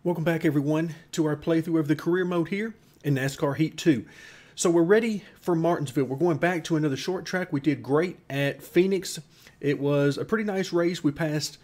Welcome back everyone to our playthrough of the career mode here in NASCAR Heat 2. So we're ready for Martinsville. We're going back to another short track. We did great at Phoenix. It was a pretty nice race. We passed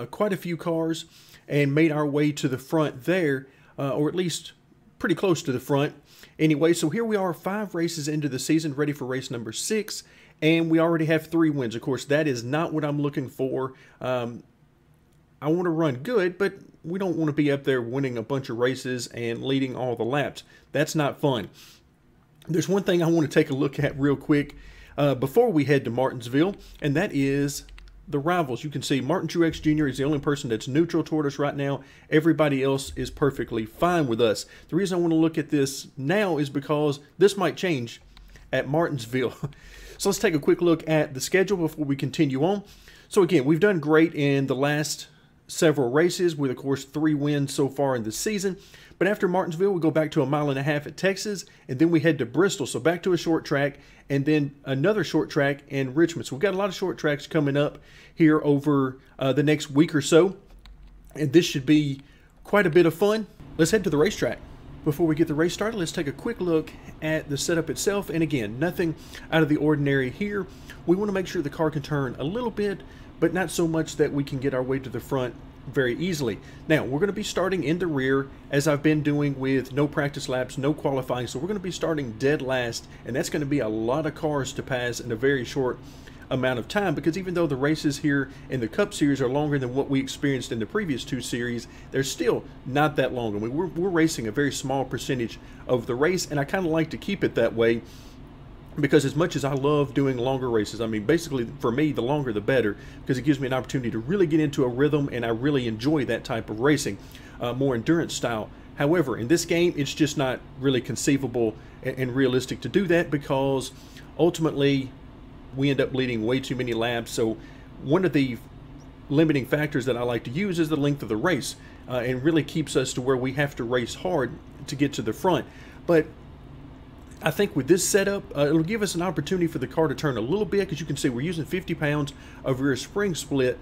quite a few cars and made our way to the front there, or at least pretty close to the front. Anyway, so here we are 5 races into the season, ready for race number 6, and we already have 3 wins. Of course, that is not what I'm looking for. I want to run good, but we don't want to be up there winning a bunch of races and leading all the laps. That's not fun. There's one thing I want to take a look at real quick before we head to Martinsville, and that is the rivals. You can see Martin Truex Jr. is the only person that's neutral toward us right now. Everybody else is perfectly fine with us. The reason I want to look at this now is because this might change at Martinsville. So let's take a quick look at the schedule before we continue on. So again, we've done great in the last several races with, of course, 3 wins so far in the season. But after Martinsville, we go back to 1.5 miles at Texas, and then we head to Bristol. So back to a short track, and then another short track in Richmond. So we've got a lot of short tracks coming up here over the next week or so, and this should be quite a bit of fun. Let's head to the racetrack. Before we get the race started, let's take a quick look at the setup itself. And again, nothing out of the ordinary here. We want to make sure the car can turn a little bit, but not so much that we can get our way to the front very easily. Now, we're going to be starting in the rear, as I've been doing with no practice laps, no qualifying. So we're going to be starting dead last, and that's going to be a lot of cars to pass in a very short amount of time, because even though the races here in the Cup Series are longer than what we experienced in the previous 2 series, they're still not that long. I mean, we're racing a very small percentage of the race, and I kind of like to keep it that way, because as much as I love doing longer races, I mean, basically for me, the longer the better, because it gives me an opportunity to really get into a rhythm, and I really enjoy that type of racing, more endurance style. However, in this game, it's just not really conceivable and realistic to do that, because ultimately we end up leading way too many laps. So one of the limiting factors that I like to use is the length of the race, and really keeps us to where we have to race hard to get to the front. But I think with this setup, it'll give us an opportunity for the car to turn a little bit, because you can see we're using 50 pounds of rear spring split,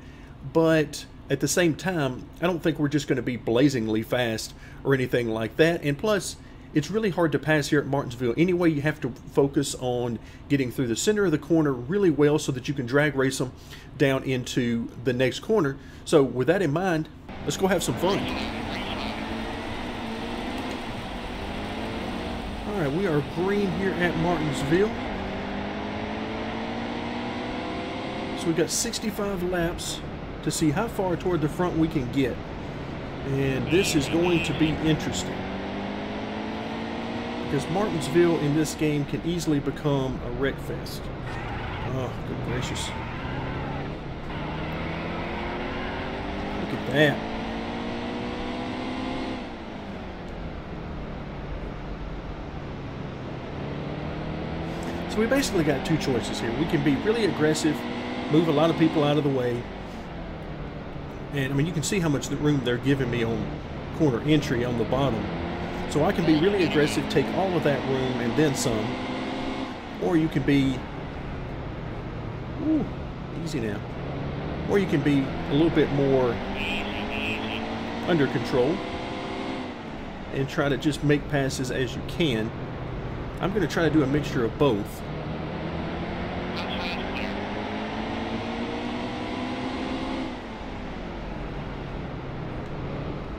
but at the same time, I don't think we're just going to be blazingly fast or anything like that. And plus, it's really hard to pass here at Martinsville. Anyway, you have to focus on getting through the center of the corner really well so that you can drag race them down into the next corner. So with that in mind, let's go have some fun. All right, we are green here at Martinsville. So we've got 65 laps to see how far toward the front we can get. And this is going to be interesting, because Martinsville in this game can easily become a wreck fest. Oh, good gracious. Look at that. So we basically got 2 choices here. We can be really aggressive, move a lot of people out of the way. And I mean, you can see how much the room they're giving me on corner entry on the bottom. So I can be really aggressive, take all of that room and then some. Or you can be, ooh, easy now. Or you can be a little bit more under control and try to just make passes as you can. I'm going to try to do a mixture of both.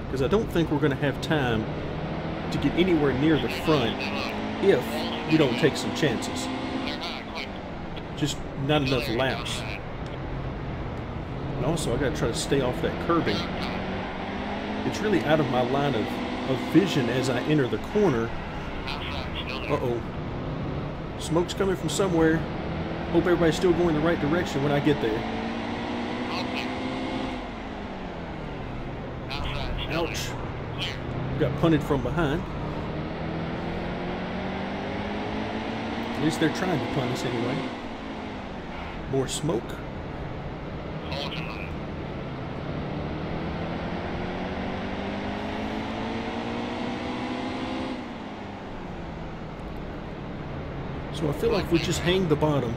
Because I don't think we're going to have time to get anywhere near the front if we don't take some chances. Just not enough laps. And also, I got to try to stay off that curbing. It's really out of my line of vision as I enter the corner. Uh-oh. Smoke's coming from somewhere. Hope everybody's still going the right direction when I get there. Ouch. Got punted from behind. At least they're trying to punt us anyway. More smoke. So I feel like we just hang the bottom,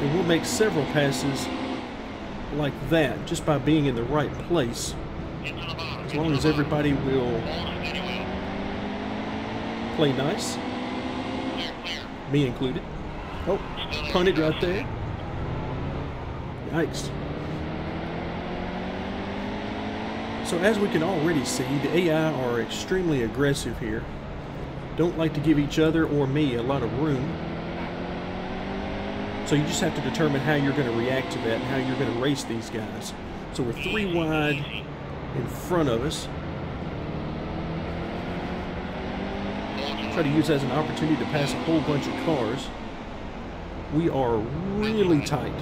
and we'll make several passes like that just by being in the right place. As long as everybody will play nice, me included. Oh, punted right there. Yikes. So as we can already see, the AI are extremely aggressive here. Don't like to give each other or me a lot of room. So you just have to determine how you're going to react to that and how you're going to race these guys. So we're 3 wide in front of us. Try to use that as an opportunity to pass a whole bunch of cars. We are really tight.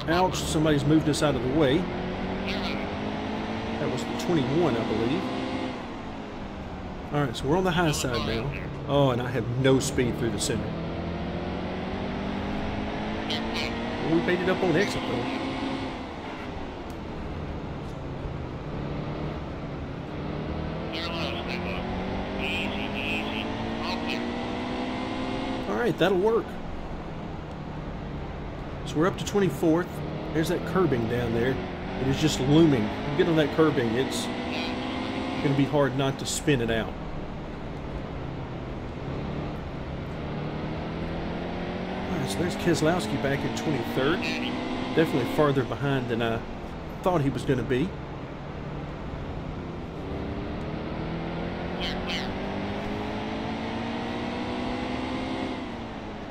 Ouch, somebody's moved us out of the way. That was the 21, I believe. Alright, so we're on the high side now. Oh, and I have no speed through the center. Well, we made it up on exit though. Alright, that'll work. So we're up to 24th. There's that curbing down there. It is just looming. You get on that curbing, it's going to be hard not to spin it out. Alright, so there's Keselowski back in 23rd. Definitely farther behind than I thought he was going to be.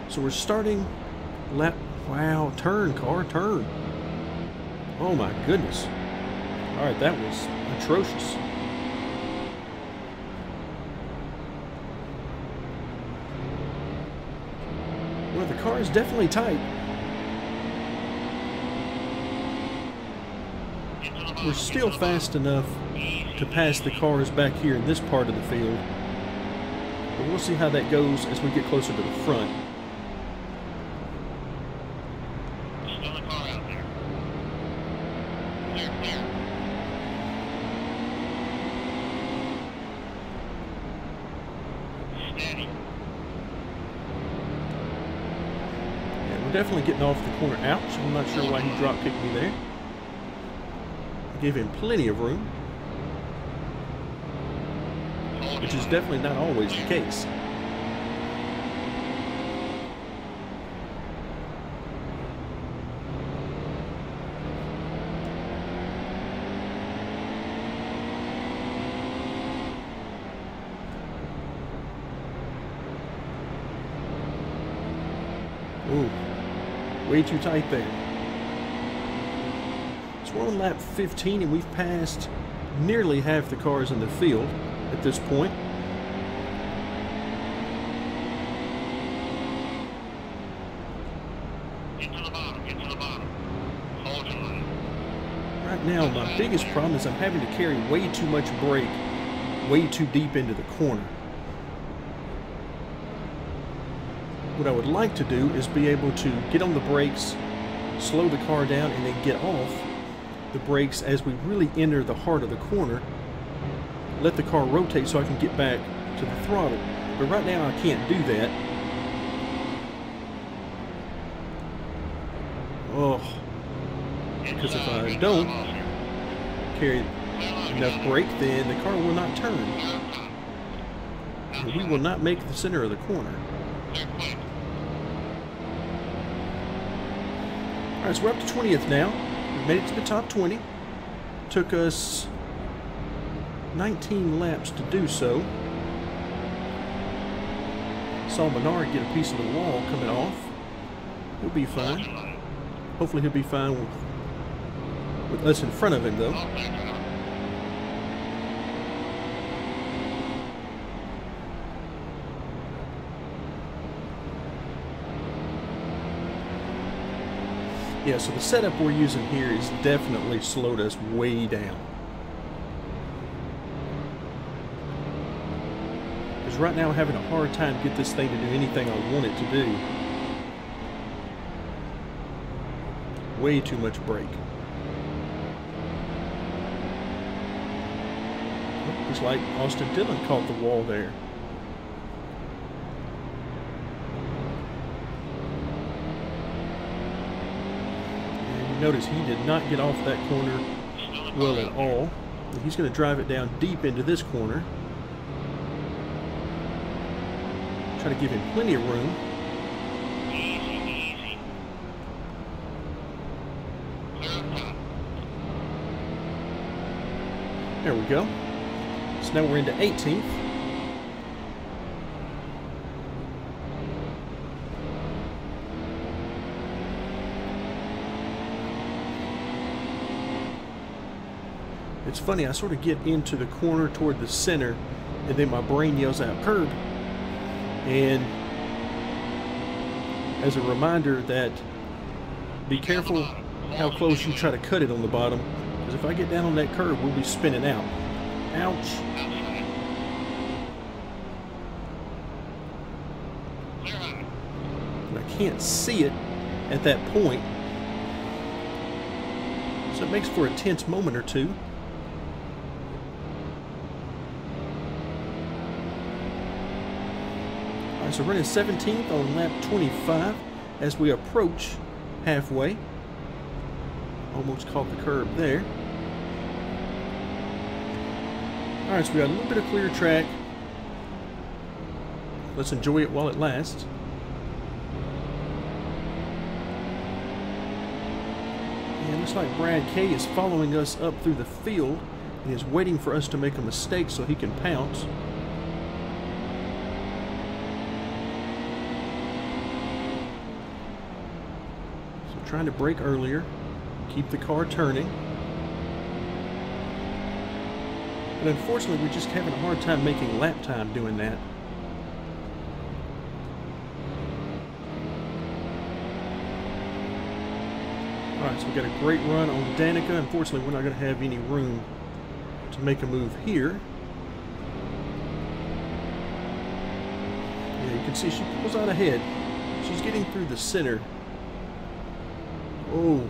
So we're starting lap. Wow, turn, car, turn. Oh my goodness. Alright, that was atrocious. Well, the car is definitely tight. We're still fast enough to pass the cars back here in this part of the field. But we'll see how that goes as we get closer to the front. Definitely getting off the corner. Ouch, I'm not sure why he drop kicked me there. I gave him plenty of room, which is definitely not always the case. Ooh. Way too tight there. So we're on lap 15 and we've passed nearly half the cars in the field at this point. Get to the bottom, get to the bottom. Hold your line. Right now my biggest problem is I'm having to carry way too much brake way too deep into the corner. What I would like to do is be able to get on the brakes, slow the car down, and then get off the brakes as we really enter the heart of the corner. Let the car rotate so I can get back to the throttle. But right now I can't do that. Oh, because if I don't carry enough brake, then the car will not turn. And we will not make the center of the corner. Alright, so we're up to 20th now. We made it to the top 20. Took us 19 laps to do so. Saw Menard get a piece of the wall coming off. He'll be fine. Hopefully he'll be fine with us in front of him though. Yeah, so the setup we're using here is definitely slowed us way down. Because right now I'm having a hard time to get this thing to do anything I want it to do. Way too much brake. Looks like Austin Dillon caught the wall there. Notice he did not get off that corner well at all. He's going to drive it down deep into this corner. Try to give him plenty of room. Easy. Clear up top. There we go. So now we're into 18th. It's funny, I sort of get into the corner toward the center, and then my brain yells out, curb. And as a reminder that be careful how close you try to cut it on the bottom, because if I get down on that curb, we'll be spinning out. Ouch. Outside. Clear high. And I can't see it at that point. So it makes for a tense moment or two. Alright, so running 17th on lap 25 as we approach halfway. Almost caught the curb there. Alright, so we got a little bit of clear track. Let's enjoy it while it lasts. And it looks like Brad K is following us up through the field and is waiting for us to make a mistake so he can pounce. So trying to brake earlier, keep the car turning. But unfortunately, we're just having a hard time making lap time doing that. Alright, so we got a great run on Danica. Unfortunately, we're not going to have any room to make a move here. Yeah, you can see she pulls out ahead. She's getting through the center. Oh.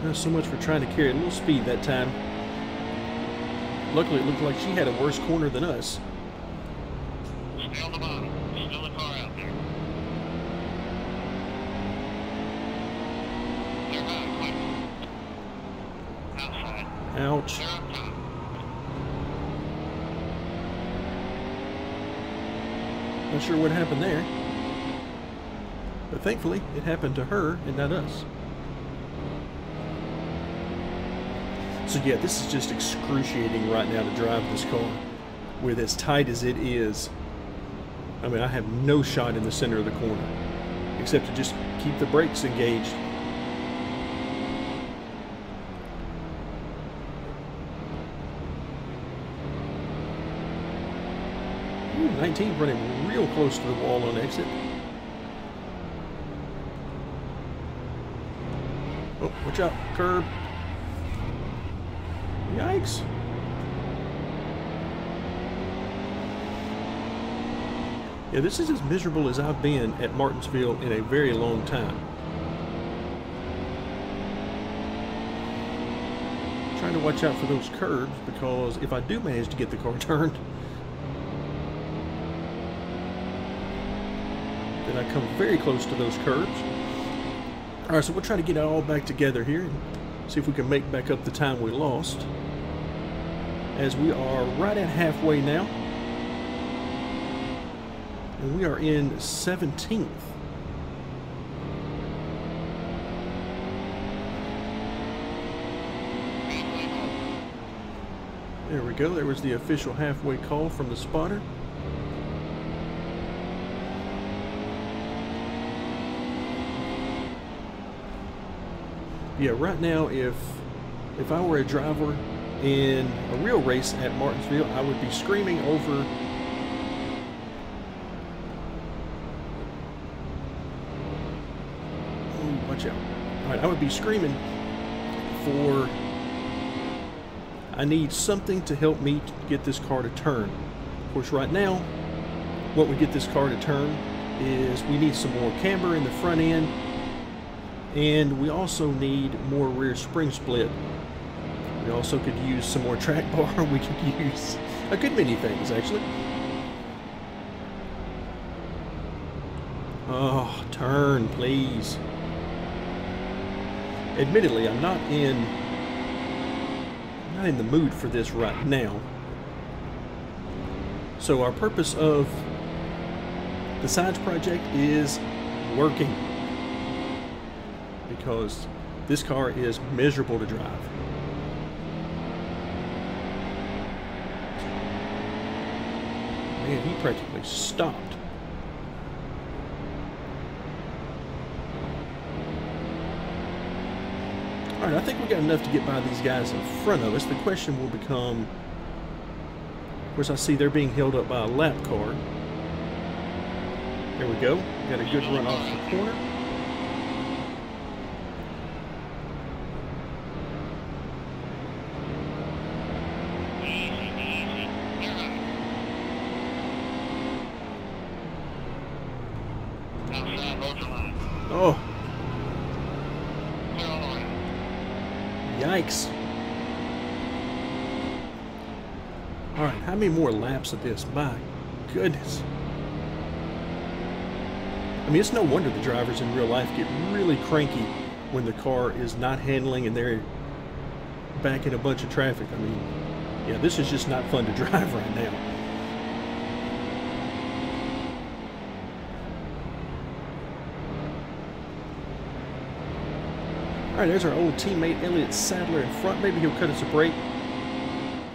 Not so much for trying to carry a little speed that time. Luckily, it looked like she had a worse corner than us. Stay on the bottom. Still the car out there. Clear high, quick. Outside. Ouch. Clear up top. Not sure what happened there. But thankfully, it happened to her and not us. So yeah, this is just excruciating right now to drive this car with as tight as it is. I mean, I have no shot in the center of the corner except to just keep the brakes engaged. Ooh, 19 running real close to the wall on exit. Oh, watch out, curb. Yikes. Yeah, this is as miserable as I've been at Martinsville in a very long time. Trying to watch out for those curbs because if I do manage to get the car turned, then I come very close to those curbs. Alright, so we'll try to get it all back together here and see if we can make back up the time we lost. As we are right at halfway now. And we are in 17th. There we go. There was the official halfway call from the spotter. Yeah, right now, if I were a driver in a real race at Martinsville, I would be screaming over ooh, watch out. Alright, I would be screaming for I need something to help me get this car to turn. Of course, right now, what would get this car to turn is we need some more camber in the front end, and we also need more rear spring split. We also could use some more track bar. We could use a good many things, actually. Oh, turn, please. Admittedly, I'm not in the mood for this right now. So our purpose of the sides project is working, because this car is miserable to drive. Man, he practically stopped. All right, I think we got enough to get by these guys in front of us. The question will become, of course, I see they're being held up by a lap car. There we go. Got a good run off the corner. Oh. Yikes. All right, how many more laps of this? My goodness. I mean, it's no wonder the drivers in real life get really cranky when the car is not handling and they're back in a bunch of traffic. I mean, yeah, this is just not fun to drive right now. All right, there's our old teammate Elliott Sadler in front. Maybe he'll cut us a break,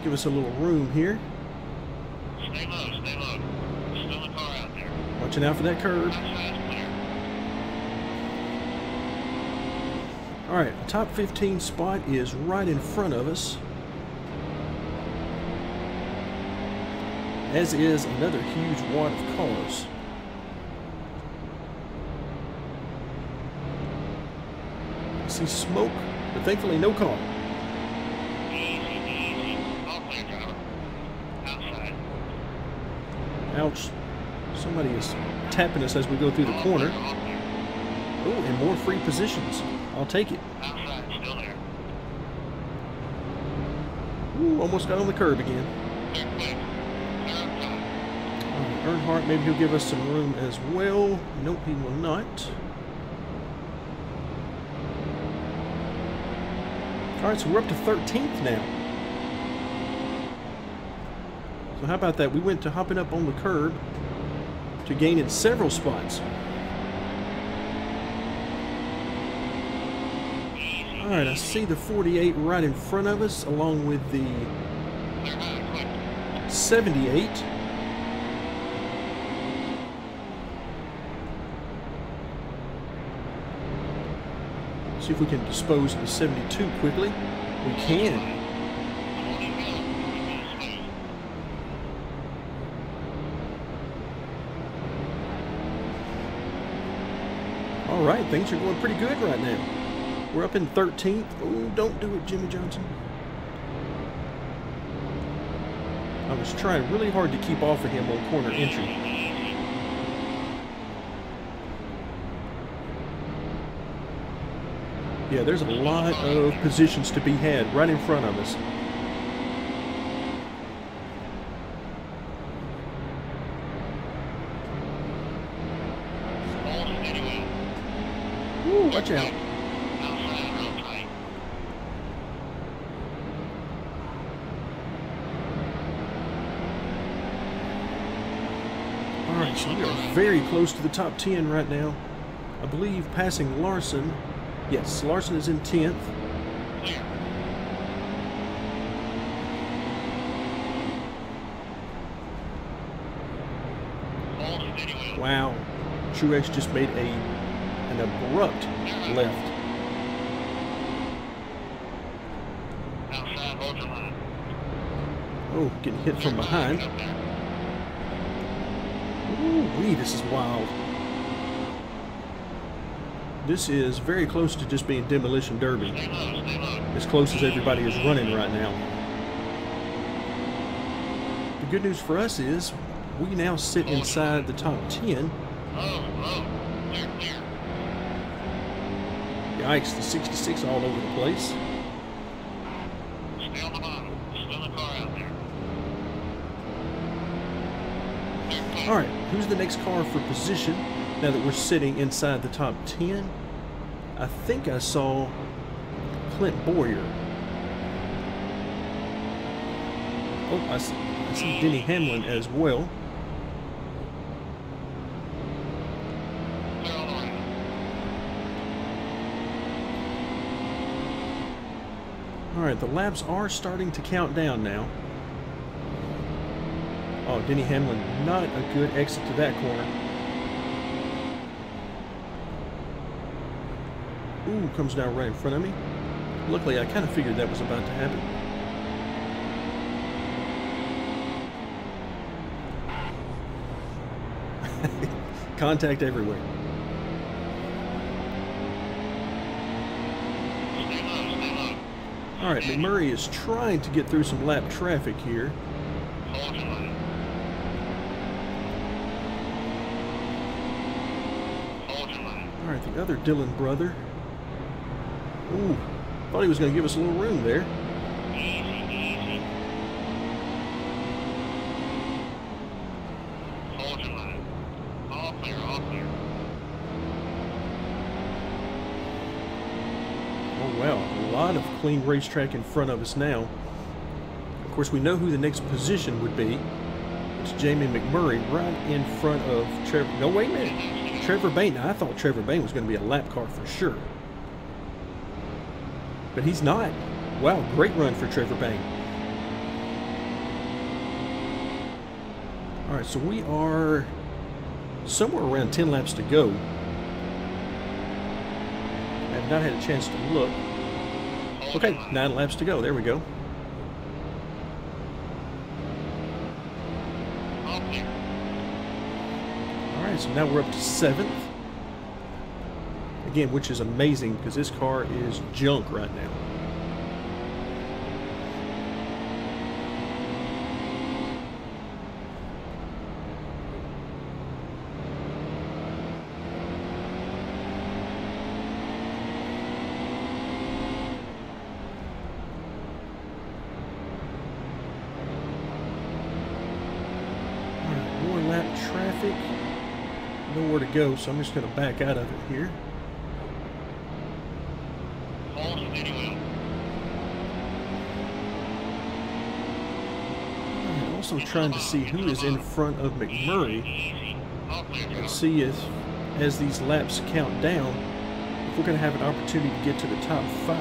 give us a little room here. Stay low, stay low. There's still a car out there. Watching out for that curve. All right, a top 15 spot is right in front of us, as is another huge wad of cars. I see smoke, but thankfully no car. Easy. All clear, driver. Outside. Ouch. Somebody is tapping us as we go through the corner. Oh, and more free positions. I'll take it. Outside, still there. Ooh, almost got on the curb again. Clear quick. Clear up top. Earnhardt, maybe he'll give us some room as well. Nope, he will not. All right, so we're up to 13th now. So how about that? We went to hopping up on the curb to gaining several spots. All right, I see the 48 right in front of us, along with the 78. See if we can dispose of the 72 quickly. We can. All right, things are going pretty good right now. We're up in 13th. Oh, don't do it, Jimmy Johnson. I was trying really hard to keep off of him on corner entry. Yeah, there's a lot of positions to be had right in front of us. Ooh, watch out. Alright, so we are very close to the top 10 right now. I believe passing Larson. Yes, Larson is in 10th. Wow. Truex just made an abrupt left. Oh, getting hit from behind. Ooh-wee, this is wild. This is very close to just being demolition derby. As close as everybody is running right now. The good news for us is we now sit inside the top 10. Yikes, the 66 all over the place. Stay on the bottom. Still a car out there. All right, who's the next car for position now that we're sitting inside the top 10? I think I saw Clint Boyer. Oh, I see Denny Hamlin as well. Alright, the laps are starting to count down now. Oh, Denny Hamlin, not a good exit to that corner. Ooh, comes down right in front of me. Luckily, I kind of figured that was about to happen. Contact everywhere. Alright, McMurray is trying to get through some lap traffic here. Alright, the other Dillon brother. Ooh, thought he was going to give us a little room there. Easy. Hold your line. All clear. Oh wow, a lot of clean racetrack in front of us now. Of course, we know who the next position would be. It's Jamie McMurray right in front of Trevor. No, wait a minute. Trevor Bayne. Now, I thought Trevor Bayne was going to be a lap car for sure. But he's not. Wow, great run for Trevor Bayne. Alright, so we are somewhere around 10 laps to go. I have not had a chance to look. Okay, 9 laps to go. There we go. Alright, so now we're up to 7th. Again, which is amazing because this car is junk right now. Alright, more lap traffic. Nowhere to go, so I'm just going to back out of it here. Also trying to see who is in front of McMurray and see if, as these laps count down, if we're going to have an opportunity to get to the top 5.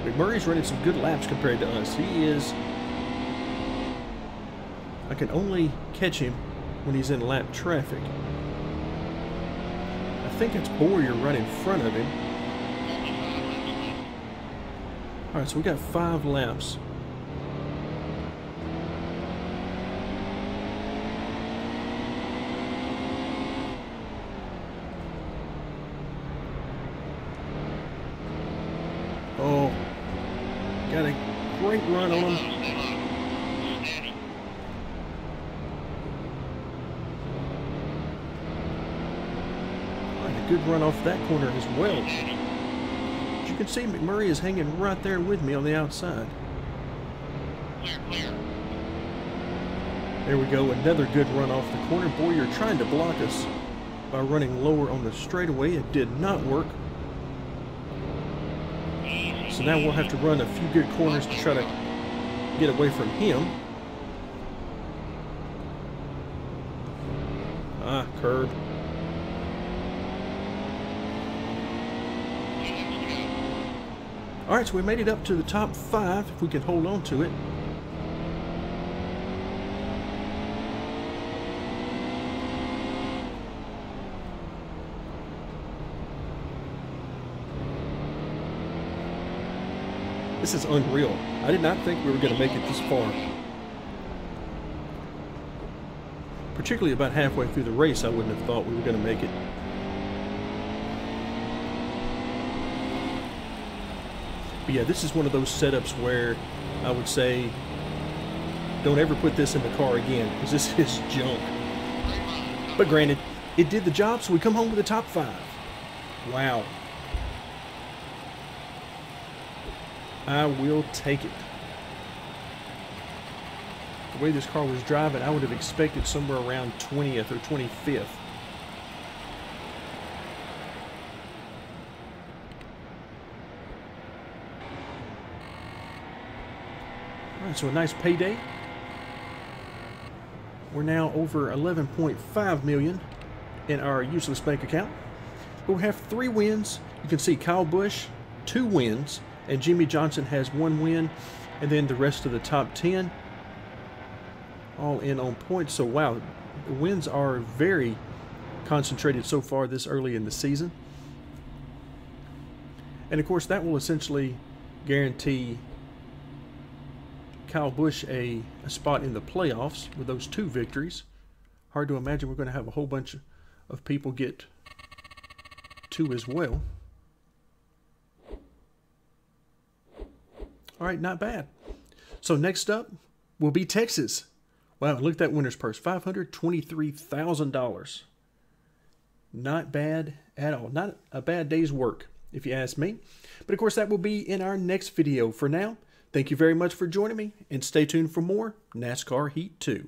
McMurray's running some good laps compared to us. He is... I can only catch him when he's in lap traffic. I think it's Boyer right in front of him. Alright, so we got 5 laps. Oh, got a great run on him. Alright, a good run off that corner as well. You can see McMurray is hanging right there with me on the outside. Clear. There we go, another good run off the corner. Boyer trying to block us by running lower on the straightaway. It did not work. So now we'll have to run a few good corners to try to get away from him. Ah, curb. Alright, so we made it up to the top 5, if we can hold on to it. This is unreal. I did not think we were going to make it this far. Particularly about halfway through the race, I wouldn't have thought we were going to make it. But yeah, this is one of those setups where I would say don't ever put this in the car again, because this is junk. But granted, it did the job, so we come home with the top 5. Wow. I will take it. The way this car was driving, I would have expected somewhere around 20th or 25th. right, so a nice payday. We're now over 11.5 million in our useless bank account. We'll have 3 wins. You can see Kyle Busch 2 wins, and Jimmy Johnson has 1 win, and then the rest of the top 10 all in on points. So wow, the wins are very concentrated so far this early in the season. And of course that will essentially guarantee Kyle Busch a spot in the playoffs with those 2 victories. Hard to imagine we're going to have a whole bunch of people get 2 as well. All right, not bad. So next up will be Texas. Wow, look at that winner's purse, $523,000. Not bad at all. Not a bad day's work, if you ask me. But of course, that will be in our next video. For now, thank you very much for joining me, and stay tuned for more NASCAR Heat 2.